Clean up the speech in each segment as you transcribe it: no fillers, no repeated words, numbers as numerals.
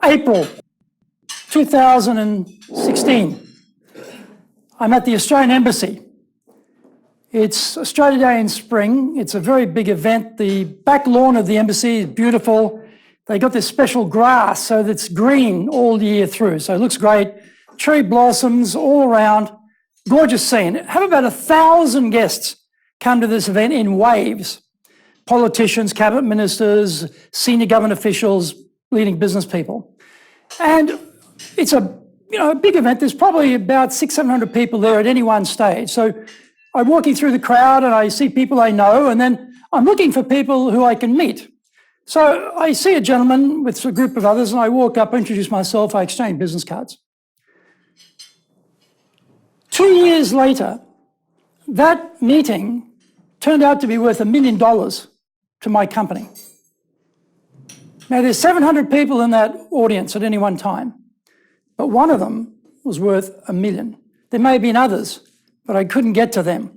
April 2016. I'm at the Australian Embassy. It's Australia Day in spring. It's a very big event. The back lawn of the embassy is beautiful. They got this special grass so that it's green all year through. So it looks great. Cherry blossoms all around. Gorgeous scene. Have about 1,000 guests come to this event in waves. Politicians, cabinet ministers, senior government officials, leading business people. And it's a big event. There's probably about 600-700 people there at any one stage. So I'm walking through the crowd and I see people I know, and then I'm looking for people who I can meet. So I see a gentleman with a group of others, and I walk up, introduce myself, I exchange business cards. 2 years later, that meeting turned out to be worth $1 million to my company. Now, there's 700 people in that audience at any one time, but one of them was worth $1 million. There may have been others, but I couldn't get to them.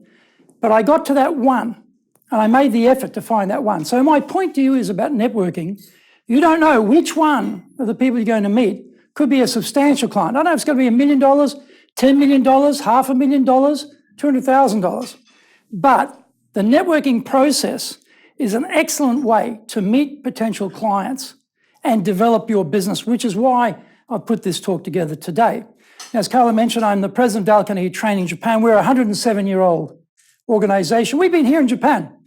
But I got to that one, and I made the effort to find that one. So my point to you is about networking. You don't know which one of the people you're going to meet could be a substantial client. I don't know if it's going to be $1 million, $10 million, $500,000, $200,000. But the networking process is an excellent way to meet potential clients and develop your business, which is why I've put this talk together today. As Carla mentioned, I'm the president of Carnegie Training Japan. We're a 107-year-old organization. We've been here in Japan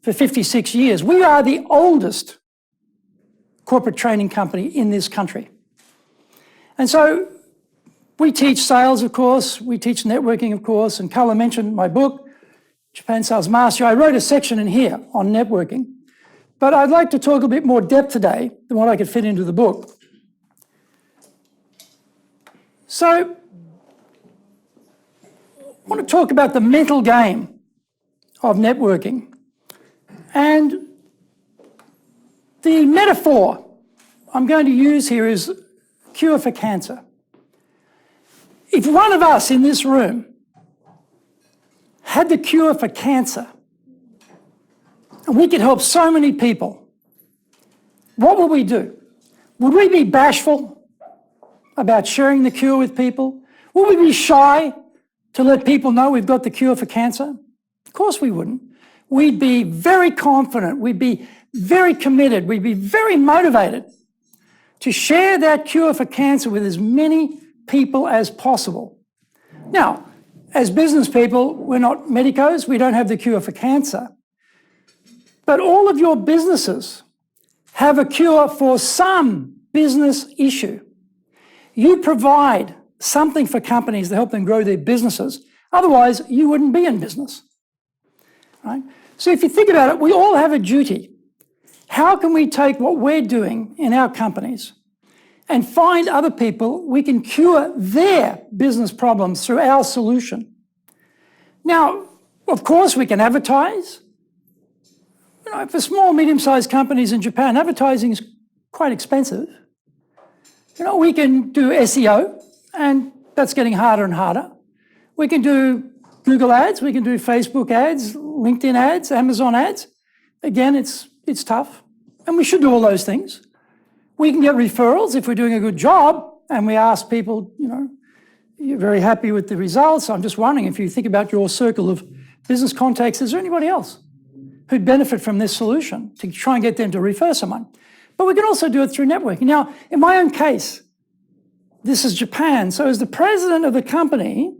for 56 years. We are the oldest corporate training company in this country. And so we teach sales, of course. We teach networking, of course. And Carla mentioned my book, Japan Sales Mastery. I wrote a section in here on networking. But I'd like to talk a bit more depth today than what I could fit into the book. So I want to talk about the mental game of networking. And the metaphor I'm going to use here is cure for cancer. If one of us in this room had the cure for cancer, and we could help so many people, what would we do? Would we be bashful about sharing the cure with people? Would we be shy to let people know we've got the cure for cancer? Of course we wouldn't. We'd be very confident. We'd be very committed. We'd be very motivated to share that cure for cancer with as many people as possible. Now, as business people, we're not medicos. We don't have the cure for cancer. But all of your businesses have a cure for some business issue. You provide something for companies to help them grow their businesses. Otherwise, you wouldn't be in business. Right? So if you think about it, we all have a duty. How can we take what we're doing in our companies and find other people we can cure their business problems through our solution? Now, of course, we can advertise. For small, medium-sized companies in Japan, advertising is quite expensive. We can do SEO, and that's getting harder and harder. We can do Google ads, we can do Facebook ads, LinkedIn ads, Amazon ads. Again, it's tough, and we should do all those things. We can get referrals if we're doing a good job, and we ask people, you're very happy with the results. I'm just wondering, if you think about your circle of business contacts, is there anybody else who'd benefit from this solution to try and get them to refer someone? But we can also do it through networking. Now, in my own case, this is Japan. So as the president of the company,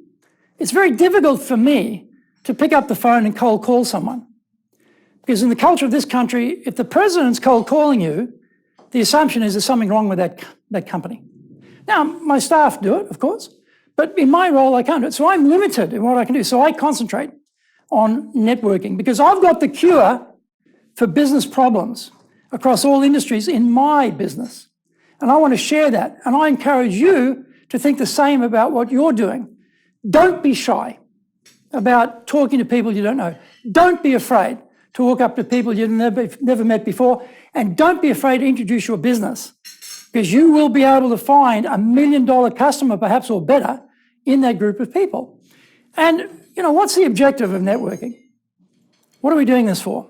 it's very difficult for me to pick up the phone and cold call someone. Because in the culture of this country, if the president's cold calling you, the assumption is there's something wrong with that company. Now, my staff do it, of course, but in my role, I can't do it. So I'm limited in what I can do. So I concentrate on networking because I've got the cure for business problems across all industries in my business. And I want to share that. And I encourage you to think the same about what you're doing. Don't be shy about talking to people you don't know. Don't be afraid to walk up to people you've never met before. And don't be afraid to introduce your business, because you will be able to find $1 million customer, perhaps, or better, in that group of people. And, what's the objective of networking? What are we doing this for?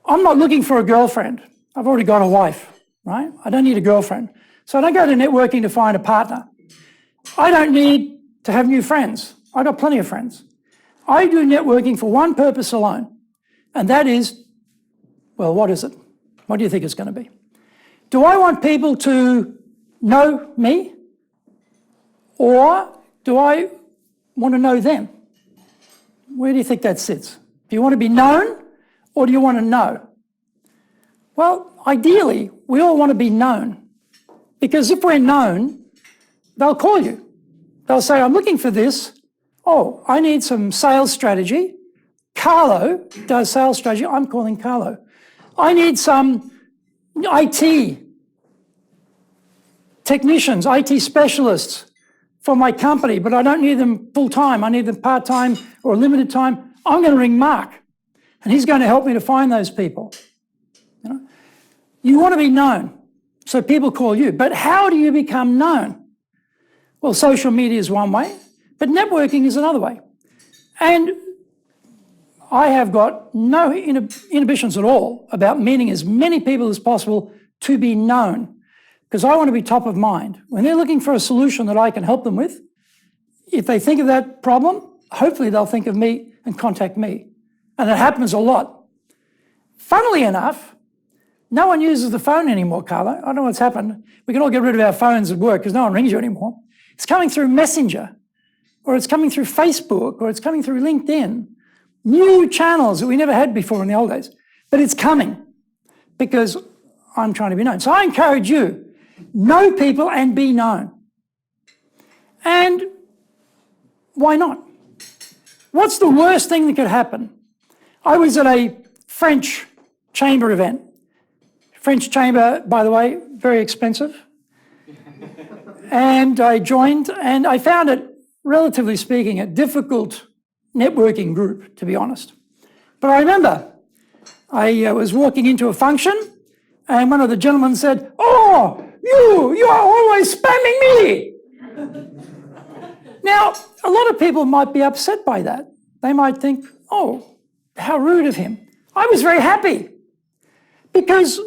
I'm not looking for a girlfriend. I've already got a wife. right? I don't need a girlfriend. So I don't go to networking to find a partner. I don't need to have new friends. I've got plenty of friends. I do networking for one purpose alone, and that is, well, what is it? What do you think it's going to be? Do I want people to know me, or do I want to know them? Where do you think that sits? Do you want to be known, or do you want to know? Well, ideally, we all want to be known, because if we're known, they'll call you. They'll say, I'm looking for this. Oh, I need some sales strategy. Carlo does sales strategy. I'm calling Carlo. I need some IT technicians, IT specialists for my company, but I don't need them full-time. I need them part-time or limited time. I'm going to ring Mark, and he's going to help me to find those people. You want to be known, so people call you. But how do you become known? Well, social media is one way, but networking is another way. And I have got no inhibitions at all about meeting as many people as possible to be known, because I want to be top of mind. When they're looking for a solution that I can help them with, if they think of that problem, hopefully they'll think of me and contact me. And it happens a lot. Funnily enough, no one uses the phone anymore, Carlo. I don't know what's happened. We can all get rid of our phones at work because no one rings you anymore. It's coming through Messenger, or it's coming through Facebook, or it's coming through LinkedIn. New channels that we never had before in the old days. But it's coming because I'm trying to be known. So I encourage you, know people and be known. And why not? What's the worst thing that could happen? I was at a French chamber event. French chamber, by the way, very expensive. And I joined, and I found it, relatively speaking, a difficult networking group, to be honest. But I remember I was walking into a function, and one of the gentlemen said, "Oh, you are always spamming me." Now, a lot of people might be upset by that. They might think, "Oh, how rude of him." I was very happy because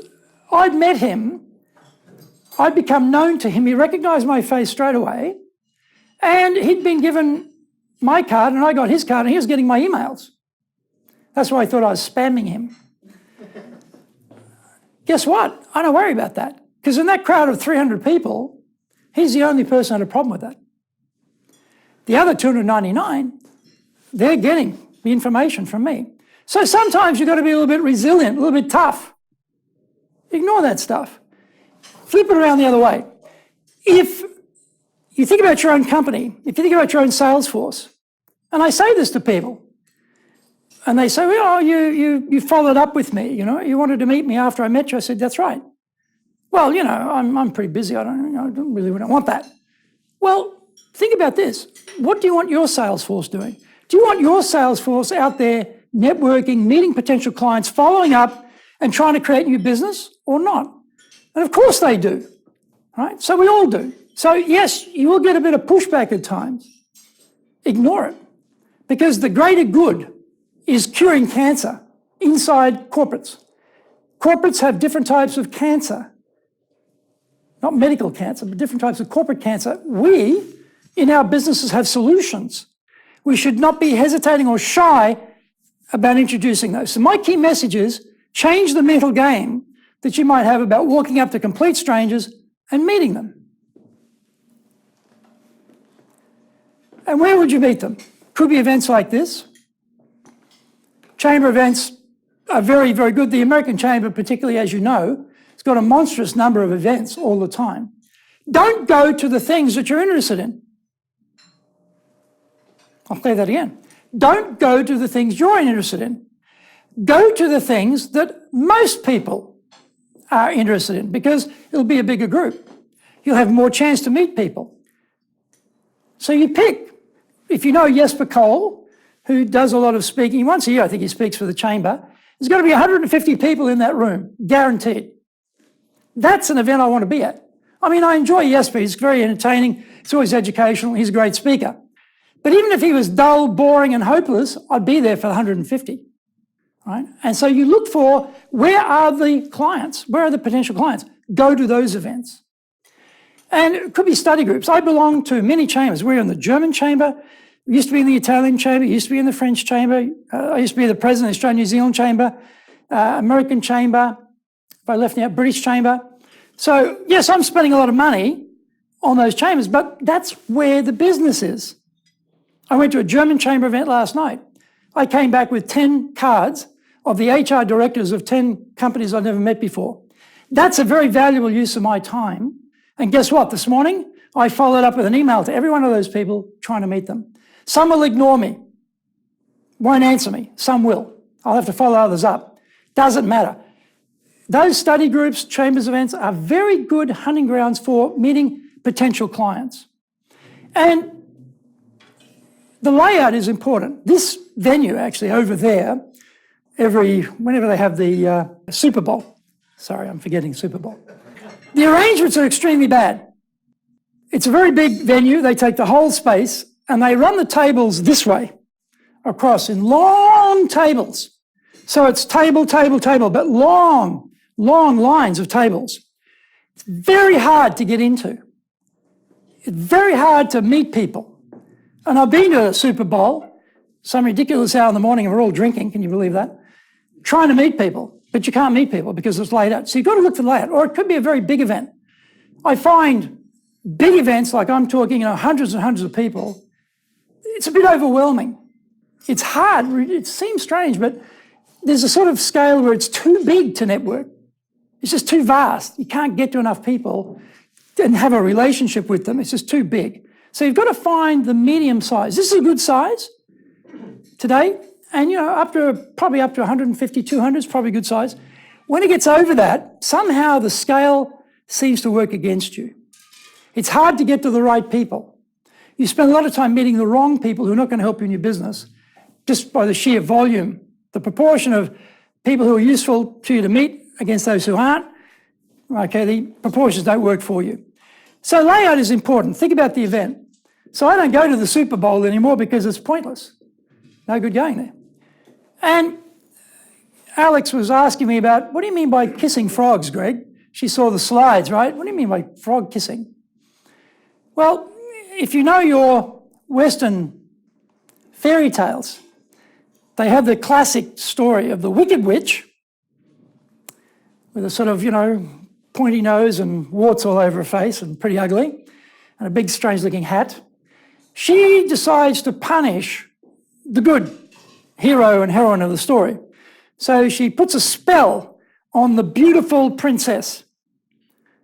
I'd met him, I'd become known to him, he recognized my face straight away, and he'd been given my card and I got his card and he was getting my emails. That's why I thought I was spamming him. Guess what? I don't worry about that, because in that crowd of 300 people, he's the only person who had a problem with that. The other 299, they're getting the information from me. So sometimes you've got to be a little bit resilient, a little bit tough. Ignore that stuff. Flip it around the other way. If you think about your own company, if you think about your own sales force, and I say this to people, and they say, "Well, you followed up with me, you wanted to meet me after I met you." I said, "That's right." "Well, I'm pretty busy. I don't really want that." Well, think about this. What do you want your sales force doing? Do you want your sales force out there networking, meeting potential clients, following up, and trying to create new business, or not? And of course they do, right? So we all do. So yes, you will get a bit of pushback at times. Ignore it, because the greater good is curing cancer inside corporates. Corporates have different types of cancer, not medical cancer, but different types of corporate cancer. We, in our businesses, have solutions. We should not be hesitating or shy about introducing those. So my key message is, change the mental game that you might have about walking up to complete strangers and meeting them. And where would you meet them? Could be events like this. Chamber events are very, very good. The American Chamber, particularly, as you know, has got a monstrous number of events all the time. Don't go to the things that you're interested in. I'll say that again. Don't go to the things you're interested in. Go to the things that most people are interested in, because it'll be a bigger group. You'll have more chance to meet people. So you pick. If you know Jesper Cole, who does a lot of speaking, once a year I think he speaks for the chamber, there's going to be 150 people in that room, guaranteed. That's an event I want to be at. I mean, I enjoy Jesper. He's very entertaining. It's always educational. He's a great speaker. But even if he was dull, boring, and hopeless, I'd be there for the 150. Right? And so you look for, where are the clients? Where are the potential clients? go to those events. And it could be study groups. I belong to many chambers. We're in the German chamber, we used to be in the Italian chamber, used to be in the French chamber. I used to be the president of the Australian New Zealand chamber, American chamber, if I left out, British chamber. So yes, I'm spending a lot of money on those chambers, but that's where the business is. I went to a German chamber event last night. I came back with 10 cards of the HR directors of 10 companies I'd never met before. That's a very valuable use of my time. And guess what? This morning, I followed up with an email to every one of those people trying to meet them. Some will ignore me, won't answer me. Some will. I'll have to follow others up. Doesn't matter. Those study groups, chambers events are very good hunting grounds for meeting potential clients. And the layout is important. This venue, actually, over there, whenever they have the Super Bowl, sorry, I'm forgetting Super Bowl. The arrangements are extremely bad. It's a very big venue. They take the whole space and they run the tables this way across in long tables. So it's table, table, table, but long lines of tables. It's very hard to get into. It's very hard to meet people. And I've been to a Super Bowl, some ridiculous hour in the morning, and we're all drinking, can you believe that? Trying to meet people, but you can't meet people because it's laid out. So you've got to look for the layout, or it could be a very big event. I find big events, like I'm talking, hundreds and hundreds of people, it's a bit overwhelming. It's hard, it seems strange, but there's a sort of scale where it's too big to network. It's just too vast. You can't get to enough people and have a relationship with them. It's just too big. So you've got to find the medium size. This is a good size today. And, probably up to 150, 200 is probably a good size. When it gets over that, somehow the scale seems to work against you. It's hard to get to the right people. You spend a lot of time meeting the wrong people who are not going to help you in your business just by the sheer volume. The proportion of people who are useful to you to meet against those who aren't, okay, the proportions don't work for you. So layout is important. Think about the event. So I don't go to the Super Bowl anymore because it's pointless. No good going there. And Alex was asking me about, what do you mean by kissing frogs, Greg? She saw the slides, right? What do you mean by frog kissing? Well, if you know your Western fairy tales, they have the classic story of the Wicked Witch with a sort of, pointy nose and warts all over her face and pretty ugly and a big strange-looking hat. She decides to punish the good hero and heroine of the story. So she puts a spell on the beautiful princess,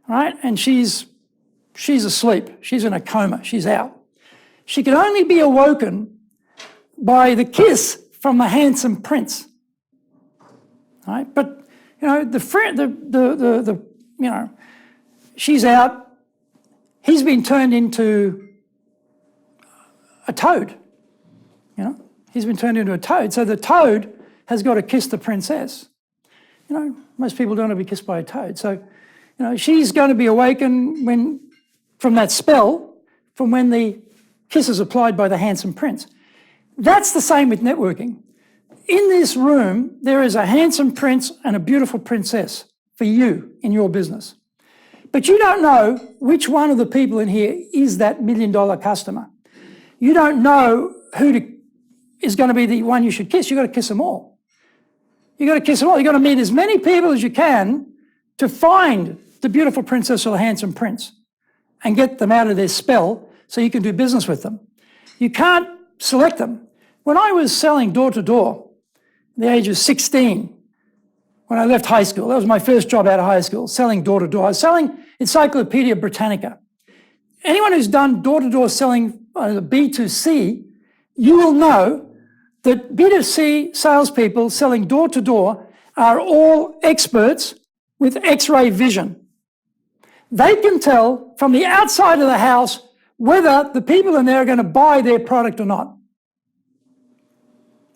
right? And she's asleep. She's in a coma. She's out. She can only be awoken by the kiss from the handsome prince, right? But she's out. He's been turned into a toad. He's been turned into a toad. So the toad has got to kiss the princess. Most people don't want to be kissed by a toad. So, she's going to be awakened from that spell, from when the kiss is applied by the handsome prince. That's the same with networking. In this room, there is a handsome prince and a beautiful princess for you in your business. But you don't know which one of the people in here is that $1 million customer. You don't know who is going to be the one you should kiss. You've got to kiss them all. You've got to kiss them all. You've got to meet as many people as you can to find the beautiful princess or the handsome prince and get them out of their spell so you can do business with them. You can't select them. When I was selling door-to-door, at the age of 16, when I left high school, that was my first job out of high school, selling door-to-door. I was selling Encyclopedia Britannica. Anyone who's done door-to-door selling B2C, you will know that B2C salespeople selling door-to-door are all experts with X-ray vision. They can tell from the outside of the house whether the people in there are going to buy their product or not.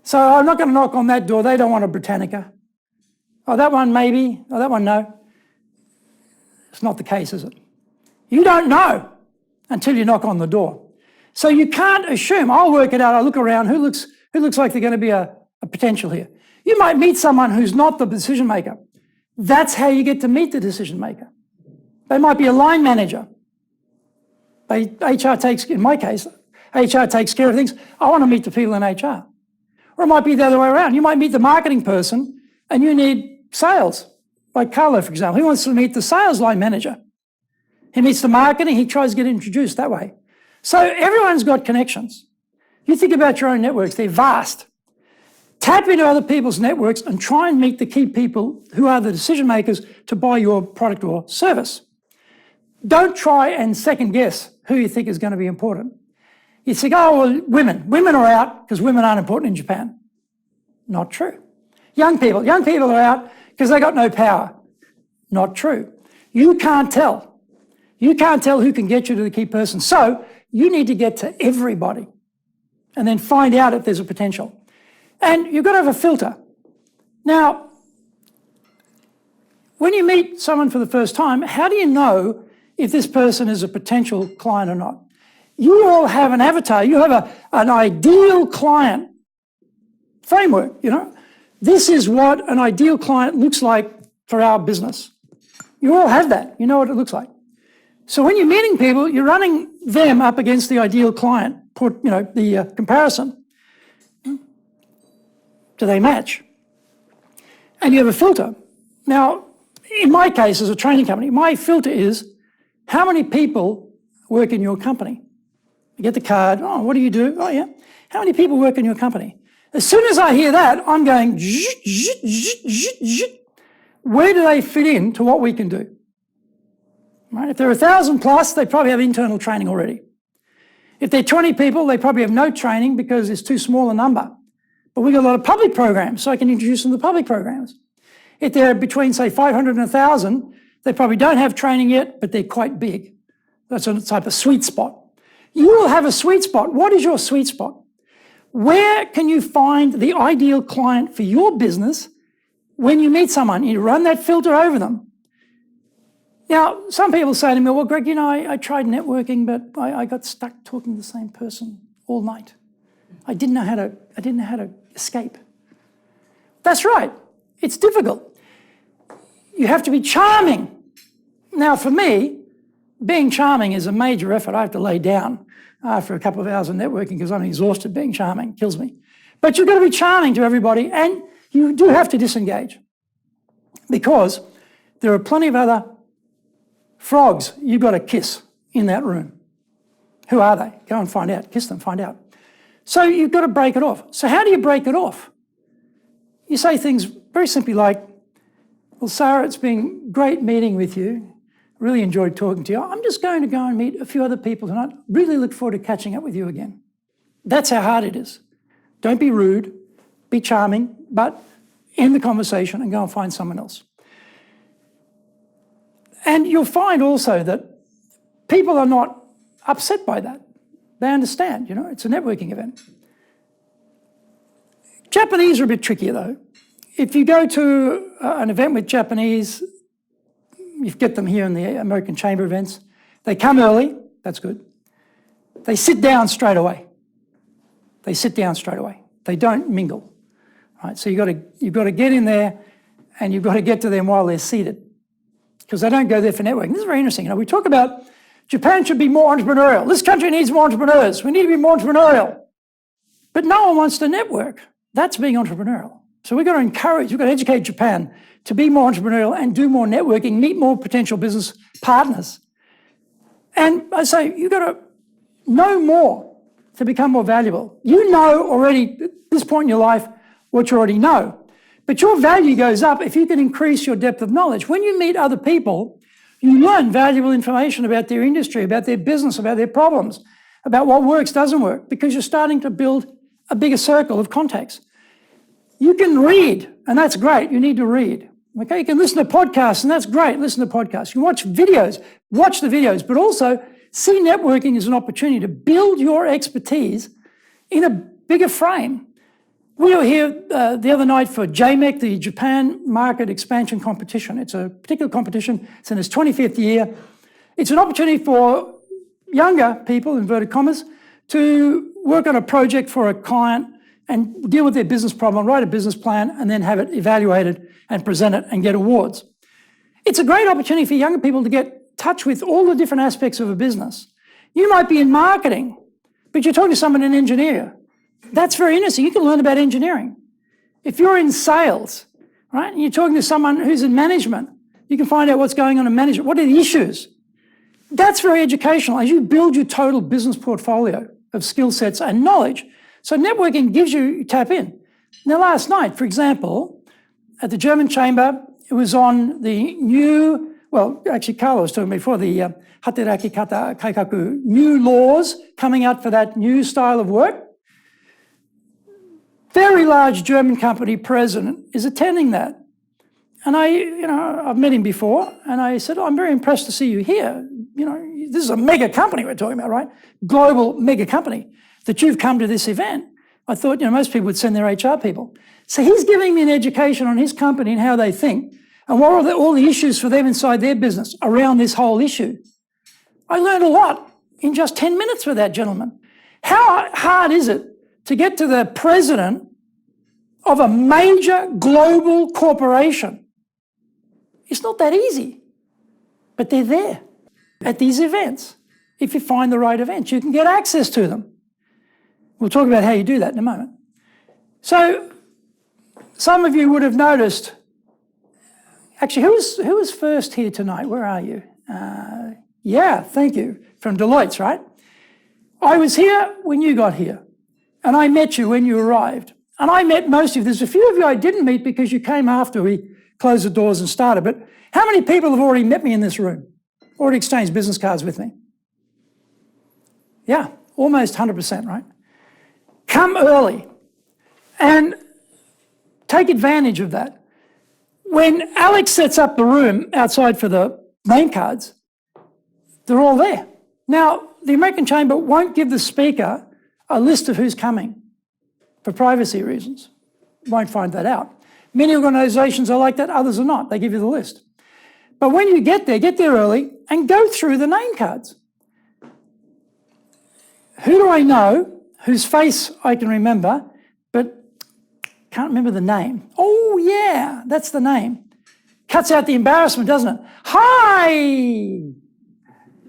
So I'm not going to knock on that door. They don't want a Britannica. Oh, that one maybe. Oh, that one no. It's not the case, is it? You don't know until you knock on the door. So you can't assume, I'll work it out, I'll look around, who looks like they're going to be a potential here. You might meet someone who's not the decision maker. That's how you get to meet the decision maker. They might be a line manager. HR takes, in my case, HR takes care of things. I want to meet the people in HR. Or it might be the other way around. You might meet the marketing person and you need sales. Like Carlo, for example, he wants to meet the sales line manager. He meets the marketing, he tries to get introduced that way. So everyone's got connections. You think about your own networks, they're vast. Tap into other people's networks and try and meet the key people who are the decision makers to buy your product or service. Don't try and second guess who you think is going to be important. You think, oh, well, women are out because women aren't important in Japan. Not true. Young people are out because they got no power. Not true. You can't tell. You can't tell who can get you to the key person. So you need to get to everybody and then find out if there's a potential. And you've got to have a filter. Now, when you meet someone for the first time, how do you know if this person is a potential client or not? You all have an avatar. You have an ideal client framework, you know. This is what an ideal client looks like for our business. You all have that. You know what it looks like. So when you're meeting people, you're running them up against the ideal client, the comparison. Do they match? And you have a filter. Now, in my case, as a training company, my filter is how many people work in your company? You get the card. Oh, what do you do? Oh, yeah. How many people work in your company? As soon as I hear that, I'm going, where do they fit in to what we can do? Right? If they're 1,000 plus, they probably have internal training already. If they're 20 people, they probably have no training because it's too small a number. But we've got a lot of public programs, so I can introduce them to public programs. If they're between, say, 500 and 1,000, they probably don't have training yet, but they're quite big. That's a type of sweet spot. You will have a sweet spot. What is your sweet spot? Where can you find the ideal client for your business when you meet someone? You run that filter over them. Now, some people say to me, well, Greg, I tried networking, but I got stuck talking to the same person all night. I didn't know how to escape. That's right. It's difficult. You have to be charming. Now, for me, being charming is a major effort. I have to lay down after a couple of hours of networking because I'm exhausted. Being charming kills me. But you've got to be charming to everybody, and you do have to disengage because there are plenty of other frogs you've got to kiss in that room. Who are they? Go and find out. Kiss them, find out. So you've got to break it off. So how do you break it off? You say things very simply like, well, Sarah, it's been great meeting with you. Really enjoyed talking to you. I'm just going to go and meet a few other people tonight. Really look forward to catching up with you again. That's how hard it is. Don't be rude, be charming, but end the conversation and go and find someone else. And you'll find also that people are not upset by that. They understand, it's a networking event. Japanese are a bit trickier though. If you go to an event with Japanese, you get them here in the American Chamber events. They come early, that's good. They sit down straight away. They don't mingle. Right? So you've got to get in there and you've got to get to them while they're seated because they don't go there for networking. This is very interesting. We talk about Japan should be more entrepreneurial. This country needs more entrepreneurs. We need to be more entrepreneurial. But no one wants to network. That's being entrepreneurial. So we've got to educate Japan to be more entrepreneurial and do more networking, meet more potential business partners. And I say, you've got to know more to become more valuable. You know already at this point in your life what you already know. But your value goes up if you can increase your depth of knowledge. When you meet other people, you learn valuable information about their industry, about their business, about their problems, about what works, doesn't work, because you're starting to build a bigger circle of contacts. You can read, and that's great. You need to read. Okay, you can listen to podcasts, and that's great. Listen to podcasts. You can watch videos, watch the videos, but also see networking as an opportunity to build your expertise in a bigger frame. We were here the other night for JMEC, the Japan Market Expansion Competition. It's a particular competition. It's in its 25th year. It's an opportunity for younger people, inverted commas, to work on a project for a client and deal with their business problem, write a business plan, and then have it evaluated and present it and get awards. It's a great opportunity for younger people to get touch with all the different aspects of a business. You might be in marketing, but you're talking to someone, an engineer. That's very interesting. You can learn about engineering. If you're in sales, right, and you're talking to someone who's in management, you can find out what's going on in management. What are the issues? That's very educational as you build your total business portfolio of skill sets and knowledge. So networking gives you tap in. Now, last night, for example, at the German Chamber, it was on the new, well, actually, Carlo was talking before, the Hateraki Kata Kaikaku, new laws coming out for that new style of work. Very large German company president is attending that. And I've met him before, and I said, I'm very impressed to see you here. This is a mega company we're talking about, right? Global mega company, that you've come to this event. I thought, most people would send their HR people. So he's giving me an education on his company and how they think, and what are all the issues for them inside their business around this whole issue. I learned a lot in just 10 minutes with that gentleman. How hard is it to get to the president of a major global corporation? It's not that easy, but they're there at these events. If you find the right events, you can get access to them. We'll talk about how you do that in a moment. So some of you would have noticed, actually, who was first here tonight? Where are you? Yeah, thank you, from Deloitte's, right? I was here when you got here, and I met you when you arrived. And I met most of you. There's a few of you I didn't meet because you came after we closed the doors and started. But how many people have already met me in this room? Already exchanged business cards with me? Yeah, almost 100%, right? Come early and take advantage of that. When Alex sets up the room outside for the name cards, they're all there. Now, the American Chamber won't give the speaker a list of who's coming for privacy reasons. Won't find that out. Many organisations are like that, others are not. They give you the list. But when you get there early and go through the name cards. Who do I know whose face I can remember, but can't remember the name? Oh, yeah, that's the name. Cuts out the embarrassment, doesn't it? Hi!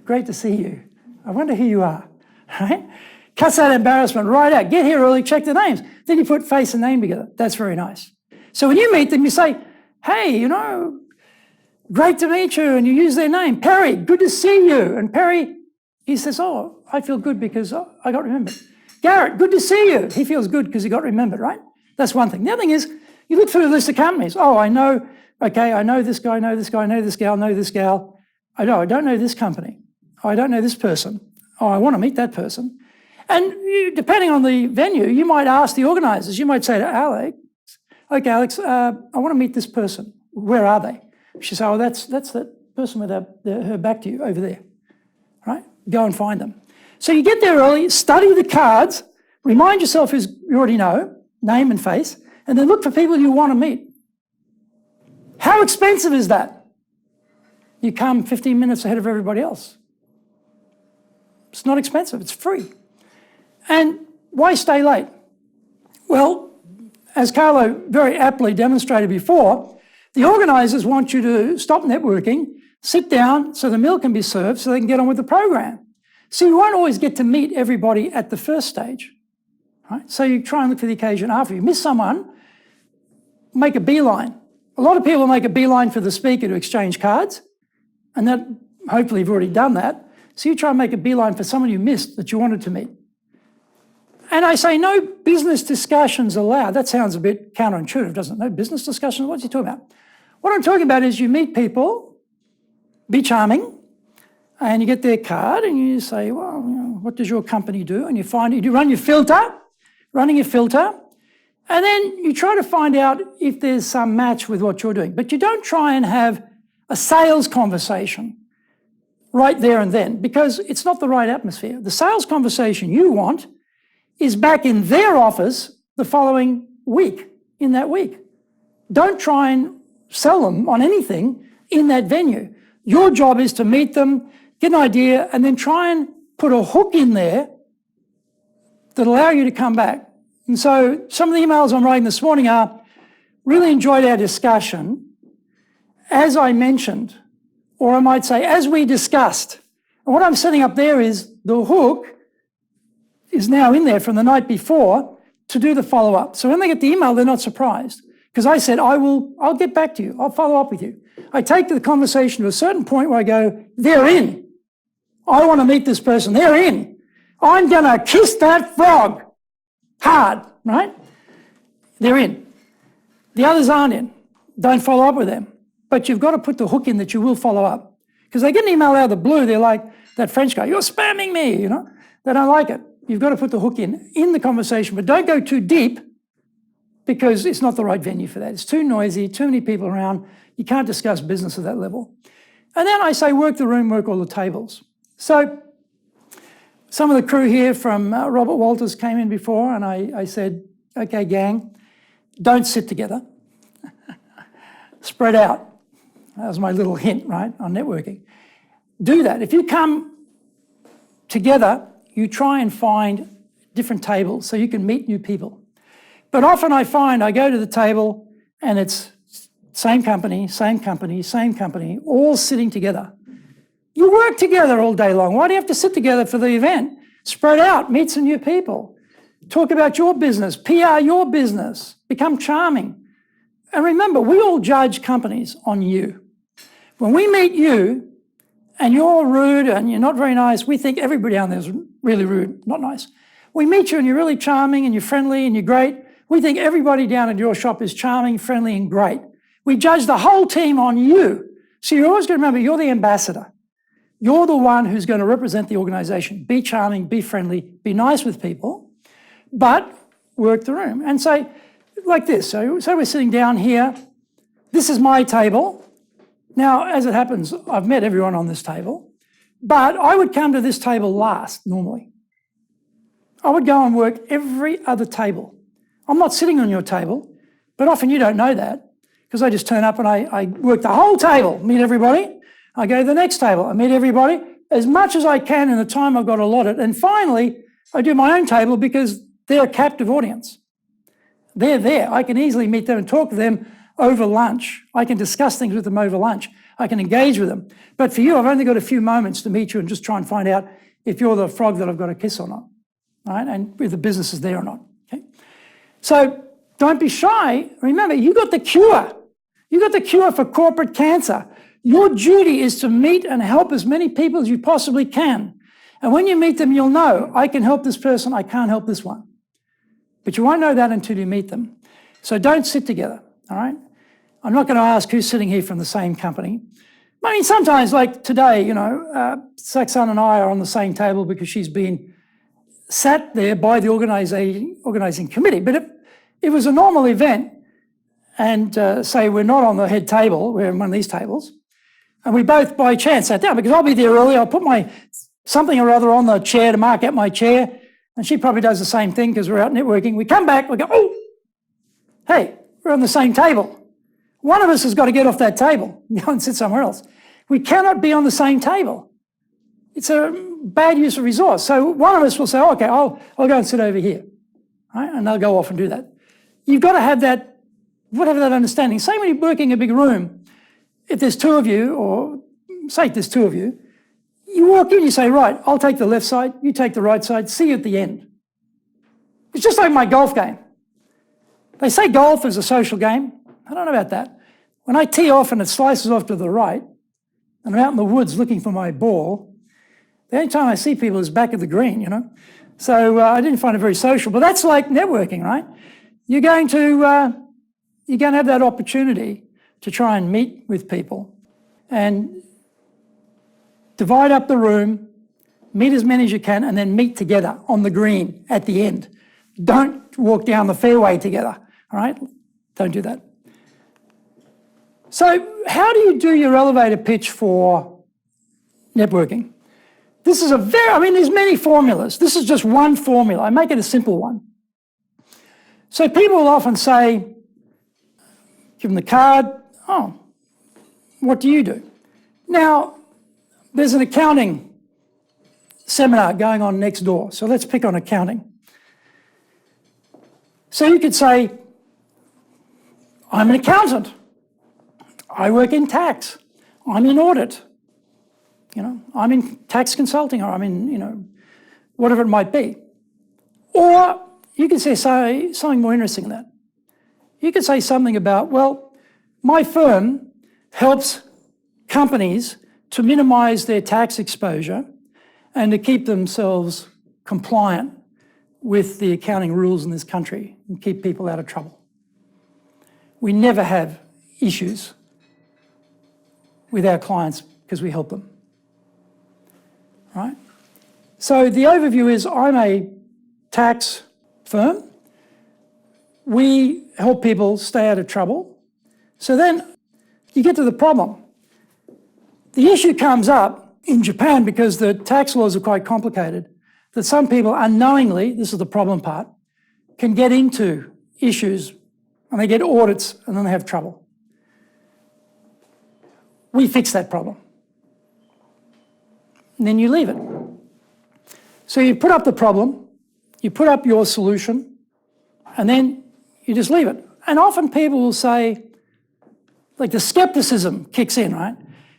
Great to see you. I wonder who you are, right? Cuts that embarrassment right out. Get here early, check the names. Then you put face and name together. That's very nice. So when you meet them, you say, hey, great to meet you, and you use their name. Perry, good to see you. And Perry, he says, oh, I feel good because I got remembered. Garrett, good to see you. He feels good because he got remembered, right? That's one thing. The other thing is, you look through the list of companies. Oh, I know this guy, I know this guy, I know this gal, I know this gal. I don't know this company. Oh, I don't know this person. Oh, I want to meet that person. And depending on the venue, you might ask the organisers. You might say to Alex, okay, Alex, I want to meet this person. Where are they? She says, oh, that's that person with her back to you over there, right? Go and find them. So you get there early, study the cards, remind yourself who you already know, name and face, and then look for people you want to meet. How expensive is that? You come 15 minutes ahead of everybody else. It's not expensive, it's free. And why stay late? Well, as Carlo very aptly demonstrated before, the organisers want you to stop networking, sit down so the meal can be served so they can get on with the program. So you won't always get to meet everybody at the first stage, right? So you try and look for the occasion after. You miss someone, make a beeline. A lot of people make a beeline for the speaker to exchange cards, and that hopefully you've already done that. So you try and make a beeline for someone you missed that you wanted to meet. And I say no business discussions allowed. That sounds a bit counterintuitive, doesn't it? No business discussions, what's he talking about? What I'm talking about is you meet people, be charming, and you get their card and you say, well, what does your company do? And you run your filter, running your filter, and then you try to find out if there's some match with what you're doing. But you don't try and have a sales conversation right there and then, because it's not the right atmosphere. The sales conversation you want is back in their office the following week, in that week. Don't try and sell them on anything in that venue. Your job is to meet them, get an idea, and then try and put a hook in there that allow you to come back. And so some of the emails I'm writing this morning are, really enjoyed our discussion. As I mentioned, Or I might say, as we discussed. And what I'm setting up there is the hook is now in there from the night before to do the follow-up. So when they get the email, they're not surprised. Because I said, I'll get back to you. I'll follow up with you. I take the conversation to a certain point where I go, they're in. I want to meet this person. They're in. I'm going to kiss that frog hard, right? They're in. The others aren't in. Don't follow up with them. But you've got to put the hook in that you will follow up. Because they get an email out of the blue, they're like, that French guy, you're spamming me, you know? They don't like it. You've got to put the hook in the conversation, but don't go too deep because it's not the right venue for that. It's too noisy, too many people around. You can't discuss business at that level. And then I say, work the room, work all the tables. So some of the crew here from Robert Walters came in before, and I said, okay, gang, don't sit together. Spread out. That was my little hint, right, on networking. Do that. If you come together, you try and find different tables so you can meet new people. But often I find I go to the table and it's same company, same company, same company, all sitting together. You work together all day long. Why do you have to sit together for the event? Spread out, meet some new people. Talk about your business, PR your business, become charming. And remember, we all judge companies on you. When we meet you and you're rude and you're not very nice, we think everybody down there is really rude, not nice. We meet you and you're really charming and you're friendly and you're great. We think everybody down at your shop is charming, friendly, and great. We judge the whole team on you. So you're always going to remember you're the ambassador. You're the one who's going to represent the organization. Be charming, be friendly, be nice with people, but work the room. And say, like this, so we're sitting down here. This is my table. Now, as it happens, I've met everyone on this table, but I would come to this table last, normally. I would go and work every other table. I'm not sitting on your table, but often you don't know that because I just turn up and I work the whole table, meet everybody. I go to the next table, I meet everybody as much as I can in the time I've got allotted. And finally, I do my own table because they're a captive audience. They're there. I can easily meet them and talk to them over lunch. I can discuss things with them over lunch. I can engage with them. But for you, I've only got a few moments to meet you and just try and find out if you're the frog that I've got to kiss or not, right? And if the business is there or not, okay? So don't be shy. Remember, you got the cure. You got the cure for corporate cancer. Your duty is to meet and help as many people as you possibly can. And when you meet them, you'll know, I can help this person, I can't help this one. But you won't know that until you meet them. So don't sit together, all right? I'm not going to ask who's sitting here from the same company. I mean, sometimes, like today, you know, Saxon and I are on the same table because she's been sat there by the organising committee. But if it was a normal event and say we're not on the head table, we're on one of these tables, and we both by chance sat down, because I'll be there early, I'll put my something or other on the chair to mark out my chair, and she probably does the same thing because we're out networking. We come back, we go, oh, hey, we're on the same table. One of us has got to get off that table and go and sit somewhere else. We cannot be on the same table. It's a bad use of resource. So one of us will say, oh, okay, I'll go and sit over here, right? And they'll go off and do that. You've got to have that, whatever that understanding. Same when you're working in a big room. If there's two of you, or say there's two of you, you walk in, you say, right, I'll take the left side, you take the right side, see you at the end. It's just like my golf game. They say golf is a social game. I don't know about that. When I tee off and it slices off to the right, and I'm out in the woods looking for my ball, the only time I see people is back at the green, you know. So I didn't find it very social, but that's like networking, right? You're going to have that opportunity to try and meet with people and divide up the room, meet as many as you can, and then meet together on the green at the end. Don't walk down the fairway together, all right? Don't do that. So how do you do your elevator pitch for networking? This is there's many formulas. This is just one formula. I make it a simple one. So people will often say, give them the card, oh, what do you do? Now, there's an accounting seminar going on next door, so let's pick on accounting. So you could say, I'm an accountant. I work in tax. I'm in audit. I'm in tax consulting, or I'm in, whatever it might be. Or you can say something more interesting than that. You could say something about, well, my firm helps companies to minimise their tax exposure and to keep themselves compliant with the accounting rules in this country and keep people out of trouble. We never have issues with our clients because we help them, right? So the overview is, I'm a tax firm. We help people stay out of trouble. So then you get to the problem. The issue comes up in Japan because the tax laws are quite complicated, that some people unknowingly, this is the problem part, can get into issues and they get audits and then they have trouble. We fix that problem. And then you leave it. So you put up the problem, you put up your solution, and then you just leave it. And often people will say, like the skepticism kicks in, right?